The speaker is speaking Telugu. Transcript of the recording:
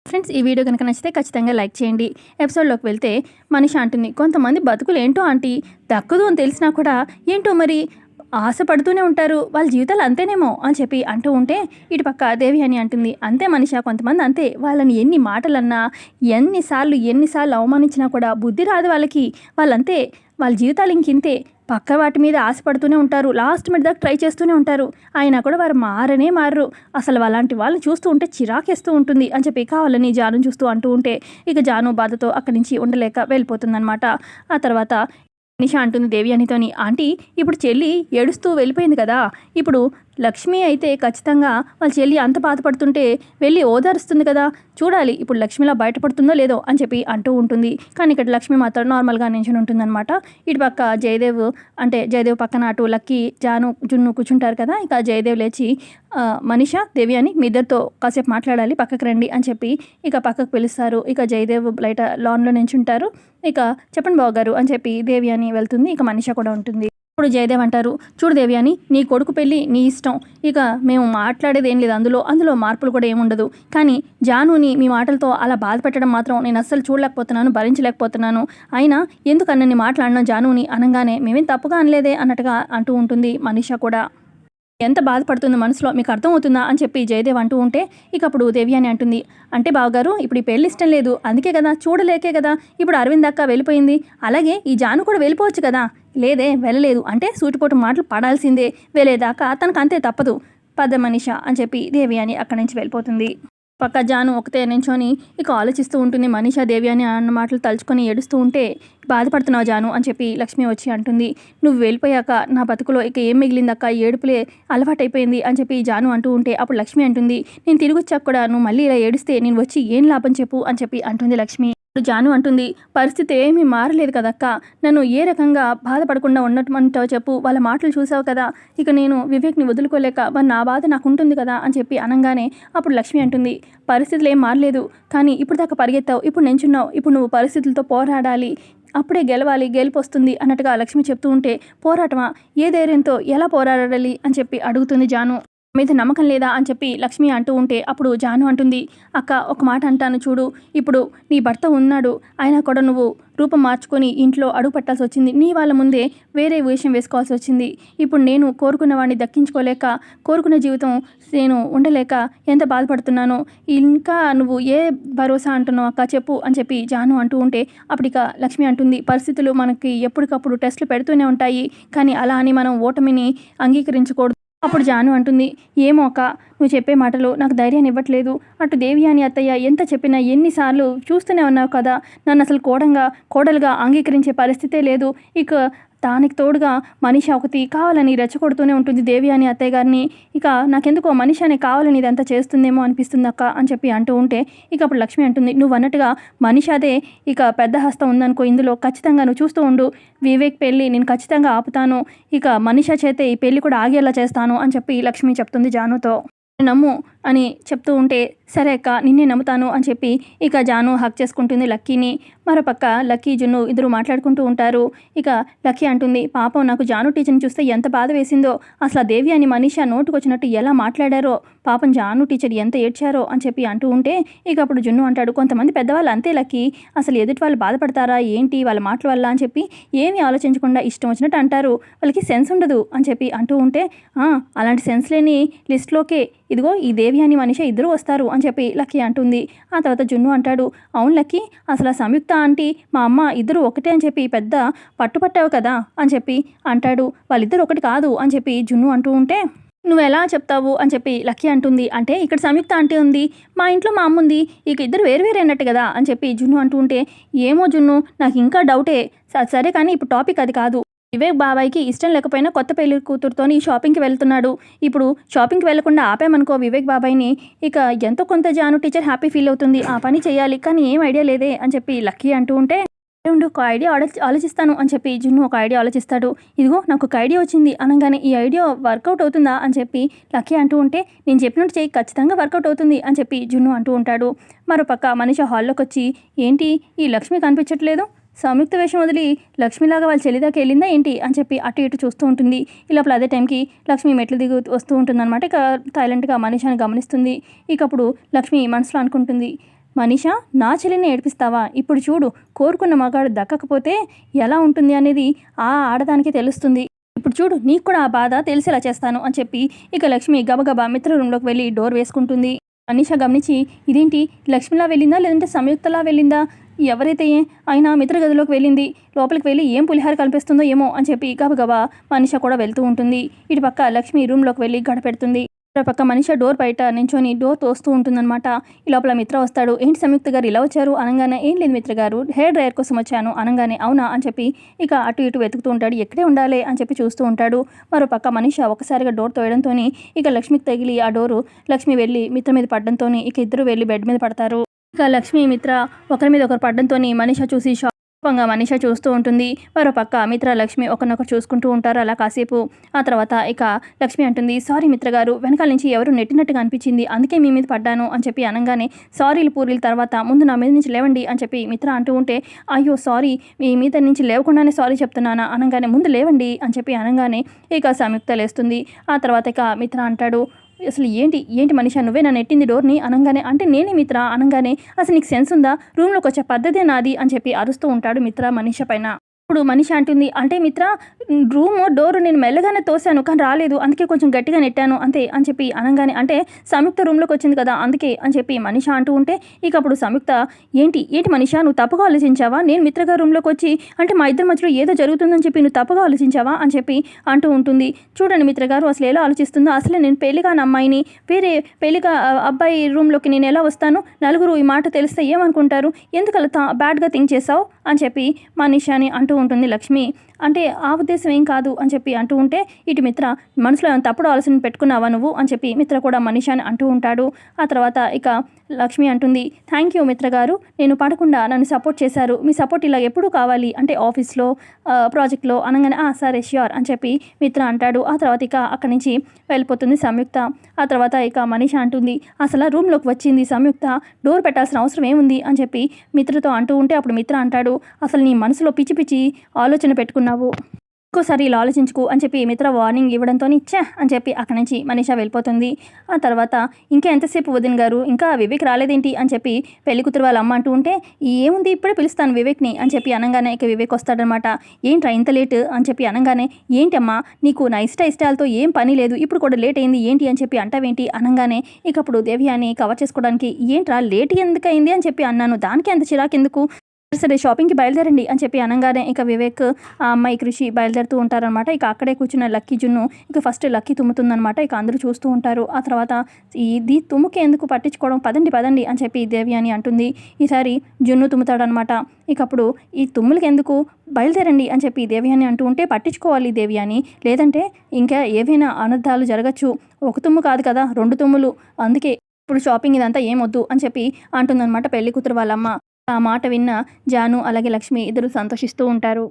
ఫ్రెండ్స్, ఈ వీడియో కనుక నచ్చితే ఖచ్చితంగా లైక్ చేయండి. ఎపిసోడ్లోకి వెళ్తే మనిషి అంటుంది, కొంతమంది బతుకులు ఏంటో ఆంటీ, దక్కదు అని తెలిసినా కూడా ఏంటో మరి ఆశపడుతూనే ఉంటారు, వాళ్ళ జీవితాలు అంతేనేమో అని చెప్పి అంటూ ఉంటే ఇటు పక్క దేవి అని అంటుంది, అంతే మనిషి, కొంతమంది అంతే, వాళ్ళని ఎన్ని మాటలన్నా ఎన్నిసార్లు అవమానించినా కూడా బుద్ధి రాదు వాళ్ళకి, వాళ్ళంతే, వాళ్ళ జీవితాలు ఇంకింతే, పక్క వాటి మీద ఆశపడుతూనే ఉంటారు, లాస్ట్ మినిట్ దాకా ట్రై చేస్తూనే ఉంటారు, అయినా కూడా వారు మారరు, అసలు అలాంటి వాళ్ళని చూస్తూ ఉంటే చిరాకేస్తూ ఉంటుంది అని చెప్పి కావాలని జాను చూస్తూ అంటూ ఉంటే ఇక జాను బాధతో అక్కడి నుంచి ఉండలేక వెళ్ళిపోతుందనమాట. ఆ తర్వాత నిషా అంటుంది దేవి అనితోని, ఆంటీ ఇప్పుడు చెల్లి ఏడుస్తూ వెళ్ళిపోయింది కదా, ఇప్పుడు లక్ష్మి అయితే ఖచ్చితంగా వాళ్ళ చెల్లి అంత బాధపడుతుంటే వెళ్ళి ఓదారుస్తుంది కదా, చూడాలి ఇప్పుడు లక్ష్మిలా బయటపడుతుందో లేదో అని చెప్పి అంటూ ఉంటుంది. కానీ ఇక్కడ లక్ష్మి మాత్రం నార్మల్గా నించుని ఉంటుందన్నమాట. ఇటు పక్క జయదేవ్ పక్కన అటు లక్కీ జున్ను కూర్చుంటారు కదా. ఇక జయదేవ్ లేచి మనీషా, దేవి అని మీ ఇద్దరితో కాసేపు మాట్లాడాలి, పక్కకు రండి అని చెప్పి ఇక పక్కకు పిలుస్తారు. ఇక జయదేవ్ బయట లాన్లో నించుంటారు. ఇక చెప్పండి బావగారు అని చెప్పి దేవి అని వెళ్తుంది. ఇక మనీషా కూడా ఉంటుంది. ఇప్పుడు జయదేవ్ అంటారు, చూడు దేవి అని, నీ కొడుకు పెళ్ళి నీ ఇష్టం, ఇక మేము మాట్లాడేది ఏం లేదు, అందులో మార్పులు కూడా ఏముండదు, కానీ జానుని మీ మాటలతో అలా బాధ పెట్టడం మాత్రం నేను అస్సలు చూడలేకపోతున్నాను, భరించలేకపోతున్నాను, అయినా ఎందుకు అన్నన్ని మాట్లాడినా జానుని అనగానే మేమేం తప్పుగా అనలేదే అన్నట్టుగా అంటూ ఉంటుంది మనీషా కూడా. ఎంత బాధపడుతుంది మనసులో మీకు అర్థమవుతుందా అని చెప్పి జయదేవ్ అంటూ ఉంటే ఇక అప్పుడు దేవి అని అంటుంది, అంటే బావగారు ఇప్పుడు ఈ పెళ్ళి ఇష్టం లేదు, అందుకే కదా, చూడలేకే కదా ఇప్పుడు అరవింద్ అక్క వెళ్ళిపోయింది, అలాగే ఈ జాను కూడా వెళ్ళిపోవచ్చు కదా, లేదే వెళ్ళలేదు అంటే సూటిపోటు మాటలు పడాల్సిందే, వెళ్ళేదాకా తనకు అంతే తప్పదు, పద మనీషా అని చెప్పి దేవి అని అక్కడి నుంచి వెళ్ళిపోతుంది. పక్క జాను ఒకతే నించొని ఇక ఆలోచిస్తూ ఉంటుంది. మనీషా దేవి అని అన్న మాటలు తలుచుకొని ఏడుస్తూ ఉంటే, బాధపడుతున్నావు జాను అని చెప్పి లక్ష్మి వచ్చి అంటుంది, నువ్వు వెళ్ళిపోయాక నా బతుకులో ఇక ఏం మిగిలిందక్క, ఏడుపులే అలవాటైపోయింది అని చెప్పి జాను అంటూ ఉంటే అప్పుడు లక్ష్మి అంటుంది, నేను తిరిగి వచ్చాక కూడా నువ్వు మళ్ళీ ఇలా ఏడిస్తే నేను వచ్చి ఏం లాభం చెప్పు అని చెప్పి అంటుంది లక్ష్మి. జాను అంటుంది, పరిస్థితి ఏమీ మారలేదు కదక్క, నన్ను ఏ రకంగా బాధపడకుండా ఉండటమంటావు చెప్పు, వాళ్ళ మాటలు చూసావు కదా, ఇక నేను వివేక్ని వదులుకోలేక మరి నా బాధ నాకు ఉంటుంది కదా అని చెప్పి అనగానే అప్పుడు లక్ష్మి అంటుంది, పరిస్థితులు ఏం మారలేదు, కానీ ఇప్పుడు దాకా పరిగెత్తావు, ఇప్పుడు నించున్నావు, ఇప్పుడు నువ్వు పరిస్థితులతో పోరాడాలి, అప్పుడే గెలవాలి, గెలుపు వస్తుంది అన్నట్టుగా లక్ష్మి చెప్తూ ఉంటే, పోరాటమా, ఏ ధైర్యంతో ఎలా పోరాడాలి అని చెప్పి అడుగుతుంది జాను. మీద నమ్మకం లేదా అని చెప్పి లక్ష్మి అంటూ ఉంటే అప్పుడు జాను అంటుంది, అక్క ఒక మాట అంటాను చూడు, ఇప్పుడు నీ భర్త ఉన్నాడు, అయినా కూడా నువ్వు రూపం మార్చుకొని ఇంట్లో అడుగు పెట్టాల్సి వచ్చింది, నీ వాళ్ళ ముందే వేరే వేషం వేసుకోవాల్సి వచ్చింది, ఇప్పుడు నేను కోరుకున్న వాడిని దక్కించుకోలేక, కోరుకున్న జీవితం నేను ఉండలేక ఎంత బాధపడుతున్నానో, ఇంకా నువ్వు ఏ భరోసా అంటున్నావు అక్క చెప్పు అని చెప్పి జాను అంటూ ఉంటే అప్పుడు ఇక లక్ష్మి అంటుంది, పరిస్థితులు మనకి ఎప్పటికప్పుడు టెస్టులు పెడుతూనే ఉంటాయి, కానీ అలా అని మనం ఓటమిని అంగీకరించకూడదు. అప్పుడు జాను అంటుంది, ఏమో అక్క, నువ్వు చెప్పే మాటలు నాకు ధైర్యాన్ని ఇవ్వట్లేదు, అటు దేవి అని అత్తయ్య ఎంత చెప్పినా ఎన్నిసార్లు చూస్తూనే ఉన్నావు కదా, నన్ను అసలు కోడలుగా అంగీకరించే పరిస్థితే లేదు, ఇక దానికి తోడుగా మనిషి ఒకటి కావాలని రెచ్చగొడుతూనే ఉంటుంది దేవి అని అత్తయ్య గారిని, ఇక నాకెందుకో మనిషి అనే కావాలని ఇదంతా చేస్తుందేమో అనిపిస్తుంది అక్క అని చెప్పి అంటూ ఉంటే ఇక అప్పుడు లక్ష్మి అంటుంది, నువ్వు అన్నట్టుగా మనిషి అదే ఇక పెద్ద హస్తం ఉందనుకో, ఇందులో ఖచ్చితంగా నువ్వు చూస్తూ ఉండు, వివేక్ పెళ్ళి నేను ఖచ్చితంగా ఆపుతాను, ఇక మనిషా చేతే ఈ పెళ్ళి కూడా ఆగేలా చేస్తాను అని చెప్పి లక్ష్మి చెప్తుంది జానుతో. నమ్ము అని చెప్తూ ఉంటే, సరే అక్క నిన్నే నమ్ముతాను అని చెప్పి ఇక జాను హక్ చేసుకుంటుంది లక్కీని. మరోపక్క లక్కీ జున్ను ఇద్దరు మాట్లాడుకుంటూ ఉంటారు. ఇక లక్కీ అంటుంది, పాపం నాకు జాను టీచర్ని చూస్తే ఎంత బాధ వేసిందో, అసలు దేవి అని మనీషా నోటుకొచ్చినట్టు ఎలా మాట్లాడారో, పాపం జాను టీచర్ ఎంత ఏడ్చారో అని చెప్పి అంటూ ఉంటే ఇక అప్పుడు జున్ను అంటాడు, కొంతమంది పెద్దవాళ్ళు అంతే లక్కీ, అసలు ఎదుటి వాళ్ళు బాధపడతారా ఏంటి వాళ్ళ మాటల వల్ల అని చెప్పి ఏమీ ఆలోచించకుండా ఇష్టం వచ్చినట్టు అంటారు, వాళ్ళకి సెన్స్ ఉండదు అని చెప్పి అంటూ ఉంటే, అలాంటి సెన్స్ లేని లిస్ట్లోకే ఇదిగో ఈ దేవి అని మనిషి ఇద్దరు వస్తారు అని చెప్పి లక్కీ అంటుంది. ఆ తర్వాత జున్ను అంటాడు, అవును లక్కీ, అసలు సంయుక్త ఆంటీ మా అమ్మ ఇద్దరు ఒకటే అని చెప్పి పెద్ద పట్టుపట్టావు కదా అని చెప్పి అంటాడు, వాళ్ళిద్దరు ఒకటి కాదు అని చెప్పి జున్ను అంటూ ఉంటే, నువ్వు ఎలా చెప్తావు అని చెప్పి లక్కీ అంటుంది, అంటే ఇక్కడ సంయుక్త ఆంటీ ఉంది, మా ఇంట్లో మా అమ్మ ఉంది, ఇక ఇద్దరు వేరు అన్నట్టు కదా అని చెప్పి జున్ను అంటూ ఉంటే, ఏమో జున్ను నాకు ఇంకా డౌటే, సరే కానీ ఇప్పుడు టాపిక్ అది కాదు, వివేక్ బాబాయ్కి ఇష్టం లేకపోయినా కొత్త పెళ్లి కూతురుతోని షాపింగ్కి వెళ్తున్నాడు, ఇప్పుడు షాపింగ్కి వెళ్లకుండా ఆపామనుకో వివేక్ బాబాయ్ని, ఇక ఎంతో కొంత జాను టీచర్ హ్యాపీ ఫీల్ అవుతుంది, ఆ పని చేయాలి, కానీ ఏం ఐడియా లేదే అని చెప్పి లక్కీ అంటూ ఉంటే, ఒక ఐడియా ఆలోచిస్తాను అని చెప్పి జున్ను ఒక ఐడియా ఆలోచిస్తాడు. ఇదిగో నాకు ఒక ఐడియా వచ్చింది అనగానే, ఈ ఐడియా వర్కౌట్ అవుతుందా అని చెప్పి లక్కీ అంటూ ఉంటే, నేను చెప్పినట్టు చేయి ఖచ్చితంగా వర్కౌట్ అవుతుంది అని చెప్పి జున్ను అంటూ ఉంటాడు. మరోపక్క మనిషి హాల్లోకి వచ్చి, ఏంటి ఈ లక్ష్మి కనిపించట్లేదు, సంయుక్త వేషం వదిలి లక్ష్మిలాగా వాళ్ళ చెల్లిదాకా వెళ్ళిందా ఏంటి అని చెప్పి అటు ఇటు చూస్తూ ఉంటుంది. ఈ లోపల అదే టైంకి లక్ష్మి మెట్లు దిగు వస్తూ ఉంటుంది అనమాట. ఇక సైలెంట్గా మనీషాని గమనిస్తుంది. ఇక అప్పుడు లక్ష్మి మనసులో అనుకుంటుంది, మనీషా, నా చెల్లిని ఏడిపిస్తావా? ఇప్పుడు చూడు, కోరుకున్న మగాడు దక్కకపోతే ఎలా ఉంటుంది అనేది ఆ ఆడదానికి తెలుస్తుంది. ఇప్పుడు చూడు, నీకు కూడా ఆ బాధ తెలిసేలా చేస్తాను అని చెప్పి ఇక లక్ష్మి గబగబా మిత్ర రూమ్లోకి వెళ్ళి డోర్ వేసుకుంటుంది. మనీషా గమనించి, ఇదేంటి లక్ష్మిలా వెళ్ళిందా లేదంటే సంయుక్తలా వెళ్ళిందా? ఎవరైతే అయినా మిత్ర గదిలోకి వెళ్ళింది, లోపలికి వెళ్ళి ఏం పులిహార కల్పిస్తుందో ఏమో అని చెప్పి గబగబా మనీషా కూడా వెళ్తూ ఉంటుంది. ఇటు పక్క లక్ష్మి రూమ్లోకి వెళ్ళి గడపెడుతుంది. పక్క మనిషి డోర్ బయట నించొని డోర్ తోస్తూ ఉంటుందన్నమాట. ఈ లోపల మిత్ర వస్తాడు. ఏంటి సంయుక్త గారు ఇలా వచ్చారు అనగానే, ఏం లేదు మిత్ర గారు, హెయిర్ డ్రైయర్ కోసం వచ్చాను అనగానే, అవునా అని చెప్పి ఇక అటు ఇటు వెతుకుతూ ఉంటాడు. ఎక్కడే ఉండాలి అని చెప్పి చూస్తూ ఉంటాడు. మరో పక్క మనిషి ఒకసారిగా డోర్ తోయడంతో ఇక లక్ష్మికి తగిలి ఆ డోరు లక్ష్మి వెళ్ళి మిత్ర మీద పడడంతో ఇక ఇద్దరు వెళ్ళి బెడ్ మీద పడతారు. ఇక లక్ష్మి మిత్ర ఒకరి మీద ఒకరు పడడంతో మనీషా చూసి కోపంగా మనీషా చూస్తూ ఉంటుంది. మరో పక్క మిత్ర లక్ష్మి ఒకరినొకరు చూసుకుంటూ ఉంటారు అలా కాసేపు. ఆ తర్వాత ఇక లక్ష్మి అంటుంది, సారీ మిత్ర గారు, వెనకాల నుంచి ఎవరు నెట్టినట్టుగా అనిపించింది, అందుకే మీ మీద పడ్డాను అని చెప్పి అనగానే, సారీలు పూరీల తర్వాత ముందు నా మీద నుంచి లేవండి అని చెప్పి మిత్ర అంటూ ఉంటే, అయ్యో సారీ, మీ మీద నుంచి లేవకుండానే సారీ చెప్తున్నానా అనగానే, ముందు లేవండి అని చెప్పి అనగానే ఇక సంయుక్త లేస్తుంది. ఆ తర్వాత ఇక మిత్ర అంటాడు, అసలు ఏంటి ఏంటి మనిషా, నువ్వే నన్ను నెట్టింది డోర్ని అనగానే, అంటే నేనే మిత్ర అనగానే, అసలు నీకు సెన్స్ ఉందా, రూమ్లోకి వచ్చే పద్ధతే నాది అని చెప్పి అరుస్తూ ఉంటాడు మిత్ర మనీషా పైన. ఇప్పుడు మనిషి అంటుంది, అంటే మిత్ర రూమ్ డోర్ నేను మెల్లగానే తోసాను కానీ రాలేదు, అందుకే కొంచెం గట్టిగా నెట్టాను అంతే అని చెప్పి అనగానే, అంటే సంయుక్త రూమ్లోకి వచ్చింది కదా అందుకే అని చెప్పి మనిష అంటూ ఉంటే ఇక అప్పుడు సంయుక్త, ఏంటి ఏంటి మనిష, నువ్వు తప్పుగా ఆలోచించావా, నేను మిత్రగా రూమ్లోకి వచ్చి అంటే మా ఇద్దరి మధ్యలో ఏదో జరుగుతుందని చెప్పి నువ్వు తప్పుగా ఆలోచించావా అని చెప్పి అంటూ ఉంటుంది. చూడండి మిత్ర గారు, అసలు ఎలా ఆలోచిస్తుందో, అసలే నేను పెళ్లిగాని అమ్మాయిని వేరే పెళ్లిగా అబ్బాయి రూమ్లోకి నేను ఎలా వస్తాను, నలుగురు ఈ మాట తెలిస్తే ఏమనుకుంటారు, ఎందుకు అలా బ్యాడ్గా థింక్ చేసావు అని చెప్పి మనిషాని అంటూ ఉంటుంది లక్ష్మి. అంటే ఆ ఉద్దేశం ఏం కాదు అని చెప్పి అంటూ ఉంటే ఇటు మిత్ర, మనసులో ఏమైనా తప్పుడు ఆలోచన పెట్టుకున్నావా నువ్వు అని చెప్పి మిత్ర కూడా మనీషాని అంటూ ఉంటాడు. ఆ తర్వాత ఇక లక్ష్మి అంటుంది, థ్యాంక్ యూ మిత్ర గారు, నేను పడకుండా నన్ను సపోర్ట్ చేశారు, మీ సపోర్ట్ ఇలా ఎప్పుడూ కావాలి అంటే ఆఫీస్లో ప్రాజెక్ట్లో అనగానే, సరే ష్యూర్ అని చెప్పి మిత్ర అంటాడు. ఆ తర్వాత ఇక అక్కడి నుంచి వెళ్ళిపోతుంది సంయుక్త. ఆ తర్వాత ఇక మనీష అంటుంది, అసలు రూమ్లోకి వచ్చింది సంయుక్త, డోర్ పెట్టాల్సిన అవసరం ఏముంది అని చెప్పి మిత్రతో అంటూ ఉంటే అప్పుడు మిత్ర అంటాడు, అసలు నీ మనసులో పిచ్చి పిచ్చి ఆలోచన పెట్టుకున్నావు, ఇంకోసారి ఇలా ఆలోచించుకు అని చెప్పి మిత్ర వార్నింగ్ ఇవ్వడంతో ఇచ్చా అని చెప్పి అక్కడి నుంచి మనీషా వెళ్ళిపోతుంది. ఆ తర్వాత ఇంకా ఎంతసేపు వదిన గారు, ఇంకా వివేక్ రాలేదేంటి అని చెప్పి పెళ్లి కూతురు వాళ్ళ అమ్మ అంటూ ఉంటే, ఏముంది ఇప్పుడే పిలుస్తాను వివేక్ని అని చెప్పి అనగానే ఇక వివేక్ వస్తాడనమాట. ఏంట్రా ఇంత లేట్ అని చెప్పి అనగానే, ఏంటమ్మా నీకు నా ఇష్టాలతో ఏం పని లేదు, ఇప్పుడు కూడా లేట్ అయింది ఏంటి అని చెప్పి అంటావేంటి అనగానే ఇక అప్పుడు దేవ్యాని కవర్ చేసుకోవడానికి, ఏంట్రా లేట్ ఎందుకు అయింది అని చెప్పి అన్నాను, దానికి అంత చిరాకెందుకు, సరే షాపింగ్కి బయలుదేరండి అని చెప్పి అనగానే ఇక వివేక్ ఆ అమ్మాయి కృషి బయలుదేరుతూ ఉంటారనమాట. ఇక అక్కడే కూర్చున్న లక్కీ జున్ను ఇక ఫస్ట్ లక్కీ తుమ్ముతుందనమాట. ఇక అందరూ చూస్తూ ఉంటారు. ఆ తర్వాత ఇది తుమ్ముకి ఎందుకు పట్టించుకోవడం, పదండి పదండి అని చెప్పి దేవ్యాని అంటుంది. ఈసారి జున్ను తుమ్ముతాడనమాట. ఇక అప్పుడు ఈ తుమ్ములకి ఎందుకు, బయలుదేరండి అని చెప్పి దేవ్యాని అంటూ ఉంటే, పట్టించుకోవాలి దేవ్యాని, లేదంటే ఇంకా ఏవైనా అనర్థాలు జరగచ్చు, ఒక తుమ్ము కాదు కదా 2 తుమ్ములు, అందుకే ఇప్పుడు షాపింగ్ ఇదంతా ఏమొద్దు అని చెప్పి అంటుందన్నమాట పెళ్లి కూతురు వాళ్ళమ్మ. ఆ మాట విన్న జాను అలాగే లక్ష్మి ఇద్దరు సంతోషిస్తూ ఉంటారు.